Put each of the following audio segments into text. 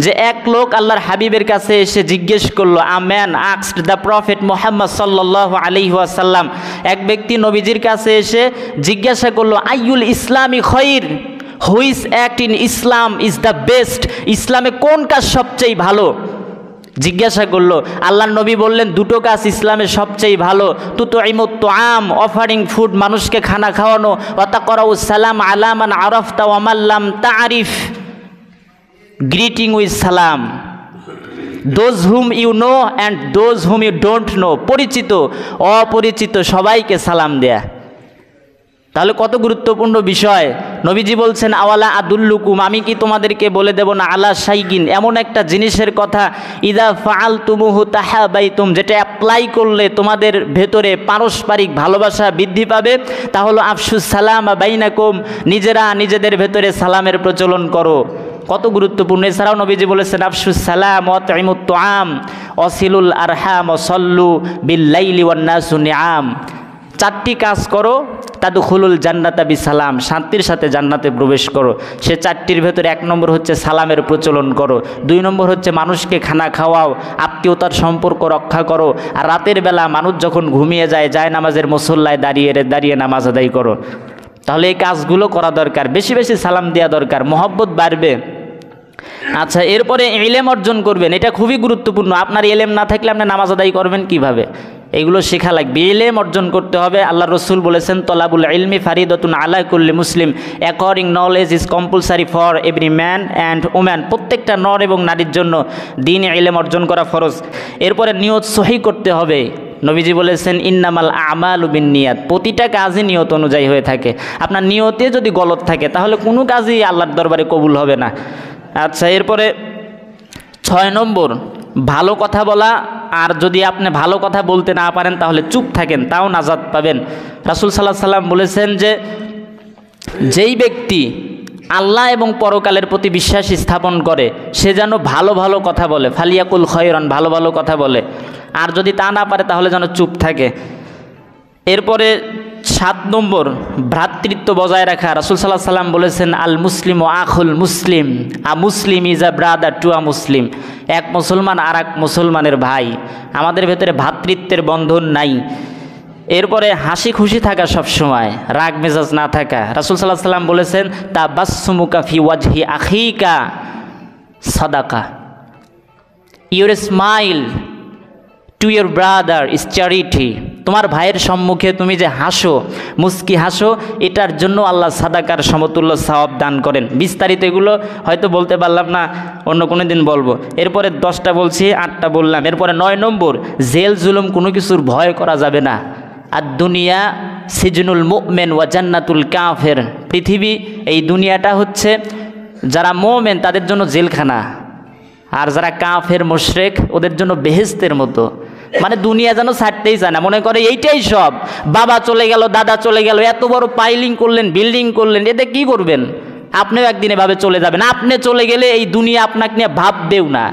যে এক লোক আল্লাহর হাবিবের কাছে এসে জিজ্ঞেস করলো, a man asked the prophet Muhammad সাল্লাল্লাহু আলাইহি ওয়াসাল্লাম, এক ব্যক্তি নবীজির কাছে এসে জিজ্ঞাসা করলো, আইয়ুল ইসলামি খৈর, which act in Islam is the best, ইসলামে কোন কাজ সবচেয়ে ভালো জিজ্ঞাসা করলো। আল্লাহর নবী বললেন, দুটো কাজ ইসলামে সবচেয়ে ভালো, তুতইমুত তুআম, অফারিং ফুড, মানুষকে খানা খাওয়ানো, ওয়া তাকরাউস সালাম আলা মান আরাফতা ওয়া মান লাম তারিফ, গ্রিটিং উইথ সালাম, those whom you know and those whom you don't know, পরিচিত অপরিচিত সবাইকে সালাম দেয়া। তাহলে কত গুরুত্বপূর্ণ বিষয়। নবীজি বলছেন, আওয়ালা আদুল্লুকুম, আমি কি তোমাদেরকে বলে দেব না, আলা শাইগিন, এমন একটা জিনিসের কথা, ইদা ফাআলতুমুহু তাহাবাইতুম, যেটা অ্যাপ্লাই করলে তোমাদের ভেতরে পারস্পরিক ভালোবাসা বৃদ্ধি পাবে। তা হলো আফসুস সালাম বাইনাকুম, নিজেরা নিজেদের ভেতরে সালামের প্রচলন করো। কত গুরুত্বপূর্ণ। এছাড়াও নবীজি বলেছেন, আফসুস সালাম ওয়া তুইমুত তুআম ওয়াসিলুল আরহাম ওয়াসাল্লু বিল্লাইলি ওয়ান নাসু নিআম, চারটি কাজ করো, তাদখুলুল জান্নাতা বিসালাম, শান্তির সাথে জান্নাতে প্রবেশ করো। সে চারটির ভেতরে এক নম্বর হচ্ছে সালামের প্রচলন করো, দুই নম্বর হচ্ছে মানুষকে খানা খাওয়াও, আত্মীয়তার সম্পর্ক রক্ষা করো, আর রাতের বেলা মানুষ যখন ঘুমিয়ে যায় নামাজের মুসল্লায় দাঁড়িয়ে নামাজ আদায় করো। তাহলে এই কাজগুলো করা দরকার, বেশি বেশি সালাম দেওয়া দরকার, মহব্বত বাড়বে। আচ্ছা, এরপরে ইলম অর্জন করবেন, এটা খুবই গুরুত্বপূর্ণ। আপনার ইলম না থাকলে আপনি নামাজ আদায় করবেন কিভাবে? এগুলো শেখা লাগবে, ইলম অর্জন করতে হবে। আল্লাহ রসুল বলেছেন, তলাবুল ইলমি ফারিদাতুন আলা কুল্লি মুসলিম, according knowledge is compulsory for every man and woman, প্রত্যেকটা নর এবং নারীর জন্য দ্বীন ইলম অর্জন করা ফরজ। এরপরে নিয়ত সহি করতে হবে। নবীজি বলেছেন, ইন্নামাল আমালু বিন্নিয়াত, প্রতিটা কাজই নিয়ত অনুযায়ী হয়ে থাকে। আপনার নিয়তে যদি গলত থাকে তাহলে কোনো কাজই আল্লাহর দরবারে কবুল হবে না। আচ্ছা, এরপরে 6 নম্বর, ভালো কথা বলা। আর যদি আপনি ভালো কথা বলতে না পারেন তাহলে চুপ থাকেন, তাও নাজাত পাবেন। রাসূল সাল্লাল্লাহু আলাইহি সাল্লাম বলেছেন যে, যেই ব্যক্তি আল্লাহ এবং পরকালের প্রতি বিশ্বাস স্থাপন করে সে যেন ভালো ভালো কথা বলে, ফালিয়াকুল খয়রান, ভালো ভালো কথা বলে। আর যদি তা না পারে তাহলে যেন চুপ থাকে। এরপরে 7 নম্বর, ভ্রাতৃত্ব বজায় রাখা। রাসূল সাল্লাল্লাহু আলাইহি সাল্লাম বলেছেন, আল মুসলিম ও আখুল মুসলিম, a Muslim is a brother to a Muslim, এক মুসলমান আর এক মুসলমানের ভাই। আমাদের ভেতরে ভ্রাতৃত্বের বন্ধন নাই। এরপরে হাসি খুশি থাকা, সবসময় রাগ মেজাজ না থাকা। রাসূল সাল্লাল্লাহু আলাইহি সাল্লাম বলেছেন, তাবাসসুমুকা ফি ওয়াজহি আখিকা সাদাকা, your smile to your brother is charity, তোমার ভাইয়ের সম্মুখে তুমি যে হাসো, মুস্কি হাসো, এটার জন্য আল্লাহ সাদাকার সমতুল্য সওয়াব দান করেন। বিস্তারিত এগুলো হয়তো বলতে পারলাম না, অন্য কোনো দিন বলবো। এরপরে 10টা বলছি, 8টা বললাম। এরপরে 9 নম্বর, জেল জুলুম কোনো কিছুর ভয় করা যাবে না। আর দুনিয়া সিজনুল মুমিন ওয়া জান্নাতুল কাফের, পৃথিবী এই দুনিয়াটা হচ্ছে যারা মুমিন তাদের জন্য জেলখানা, আর যারা কাফের মুশরিক ওদের জন্য বেহেশতের মতো। মানে দুনিয়া যেন ছাড়তেই চায় না, মনে করে এইটাই সব। বাবা চলে গেল, দাদা চলে গেল, এত বড় পাইলিং করলেন, বিল্ডিং করলেন, এতে কি করবেন? আপনিও একদিন এভাবে চলে যাবেন। আপনি চলে গেলে এই দুনিয়া আপনাকে নিয়ে ভাববেও না।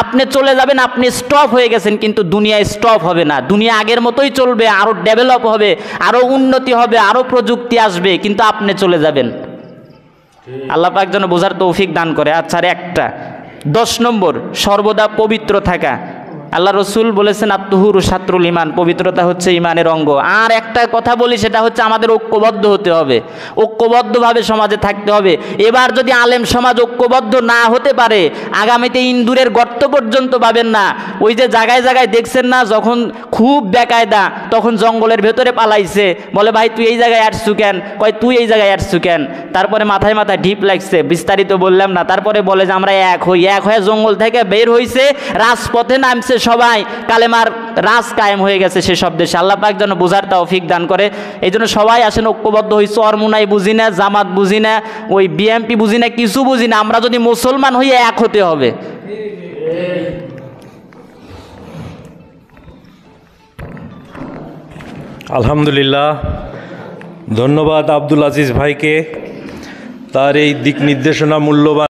আপনি চলে যাবেন, আপনি স্টপ হয়ে গেছেন, কিন্তু দুনিয়া স্টপ হবে না। দুনিয়া আগের মতোই চলবে, আরও ডেভেলপ হবে, আরও উন্নতি হবে, আরও প্রযুক্তি আসবে, কিন্তু আপনি চলে যাবেন। আল্লাহ পাক যেন বোঝার তৌফিক দান করে। আচ্ছা, আর একটা 10 নম্বর, সর্বদা পবিত্র থাকা। আল্লাহ রসুল বলেছেন, আত্মহুরু শাত্রুল ইমান, পবিত্রতা হচ্ছে ইমানের অঙ্গ। আর একটা কথা বলি, সেটা হচ্ছে আমাদের ঐক্যবদ্ধ হতে হবে, ঐক্যবদ্ধভাবে সমাজে থাকতে হবে। এবার যদি আলেম সমাজ ঐক্যবদ্ধ না হতে পারে, আগামীতে ইন্দুরের গর্ত পর্যন্ত পাবেন না। ওই যে জায়গায় জায়গায় দেখছেন না, যখন খুব বেকায়দা তখন জঙ্গলের ভেতরে পালাইছে, বলে ভাই তুই এই জায়গায় আসছু কেন, কয় তুই এই জায়গায় আসছু কেন, তারপরে মাথায় মাথায় ঢিপ লাগছে, বিস্তারিত বললাম না। তারপরে বলে যে আমরা এক হয়ে জঙ্গল থেকে বের হয়েছে, রাজপথে নামছে, সবাই কালেমার রাজ কায়েম হয়ে গেছে সেসব দেশে। আল্লাহ পাক যেন বোঝার তৌফিক দান করে। এই জন্য সবাই আসেন ঐক্যবদ্ধ হই। চরমুনাই বুঝি না, জামাত বুঝি না, ওই বিএমপি বুঝি না, কিছু বুঝি না। আমরা যদি মুসলমান হয়ে এক হতে হবে। আলহামদুলিল্লাহ, ধন্যবাদ আব্দুল আজিজ ভাইকে, তার এই দিক নির্দেশনা মূল্যবান।